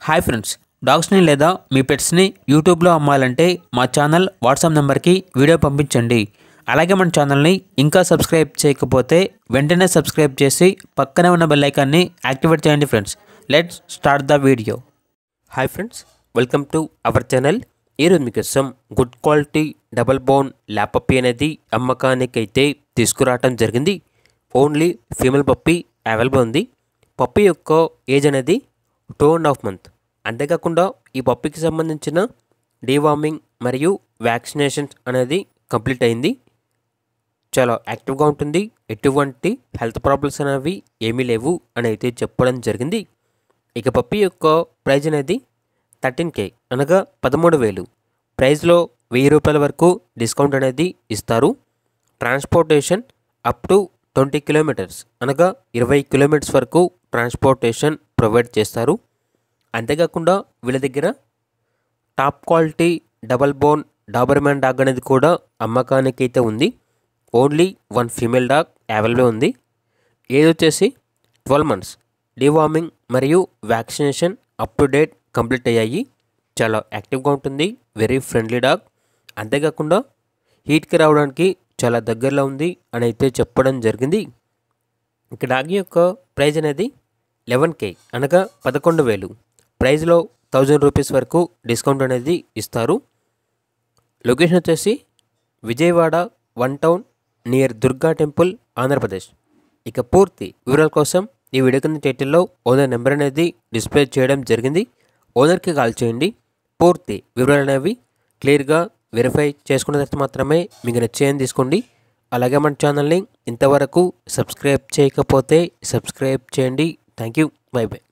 Hi friends, డాగ్స్ని లేదా మీ పెట్స్ని యూట్యూబ్లో అమ్మాలంటే మా ఛానల్ వాట్సాప్ నెంబర్కి వీడియో పంపించండి. అలాగే మన ఛానల్ని ఇంకా సబ్స్క్రైబ్ చేయకపోతే వెంటనే సబ్స్క్రైబ్ చేసి పక్కనే ఉన్న బెల్ ఐకాన్ని యాక్టివేట్ చేయండి friends. Let's start the video. Hi friends, welcome to our channel. ఈరోజు మీకోసం good quality double bone lap puppy అనేది అమ్మకానికి అయితే తీసుకురావటం జరిగింది. ఓన్లీ ఫీమేల్ పప్పీ అవైలబుల్ ఉంది. పప్పీ యొక్క ఏజ్ అనేది 2.5 months. అంతేకాకుండా ఈ పప్పీకి సంబంధించిన డీవార్మింగ్ మరియు వ్యాక్సినేషన్స్ అనేది కంప్లీట్ అయింది. చాలా యాక్టివ్గా ఉంటుంది. ఎటువంటి హెల్త్ ప్రాబ్లమ్స్ అనేవి ఏమీ లేవు అని అయితే చెప్పడం జరిగింది. ఇక పప్పీ యొక్క ప్రైజ్ అనేది 13K అనగా 13,000. ప్రైజ్లో 1000 రూపాయల వరకు డిస్కౌంట్ అనేది ఇస్తారు. ట్రాన్స్పోర్టేషన్ అప్ టు 20 kilometers అనగా 20 kilometers వరకు ట్రాన్స్పోర్టేషన్ ప్రొవైడ్ చేస్తారు. అంతేకాకుండా వీళ్ళ దగ్గర top quality double bone Doberman dog అనేది కూడా అమ్మకానికి అయితే ఉంది. ఓన్లీ 1 ఫీమేల్ డాగ్ అవైలబుల్ ఉంది. ఏజ్ వచ్చేసి 12 months. డీవార్మింగ్ మరియు vaccination up to date complete అయ్యాయి. చాలా యాక్టివ్గా ఉంటుంది. Very friendly dog. అంతేకాకుండా హీట్కి రావడానికి చాలా దగ్గరలో ఉంది అని అయితే చెప్పడం జరిగింది. ఇక డాగ్ యొక్క ప్రైజ్ అనేది 11K అనగా 11,000. ప్రైజ్లో 1000 రూపీస్ వరకు డిస్కౌంట్ అనేది ఇస్తారు. లొకేషన్ వచ్చేసి Vijayawada 1 town near Durga temple, Andhra Pradesh. ఇక పూర్తి వివరాల కోసం ఈ వీడియో కింద టైటిల్లో ఓనర్ నెంబర్ అనేది డిస్ప్లే చేయడం జరిగింది. ఓనర్కి కాల్ చేయండి. పూర్తి వివరాలు అనేవి క్లియర్గా వెరిఫై చేసుకున్న తర్వాత మాత్రమే మీకు నచ్చేయని తీసుకోండి. అలాగే మన ఛానల్ని ఇంతవరకు సబ్స్క్రైబ్ చేయకపోతే సబ్స్క్రైబ్ చేయండి. Thank you. By by.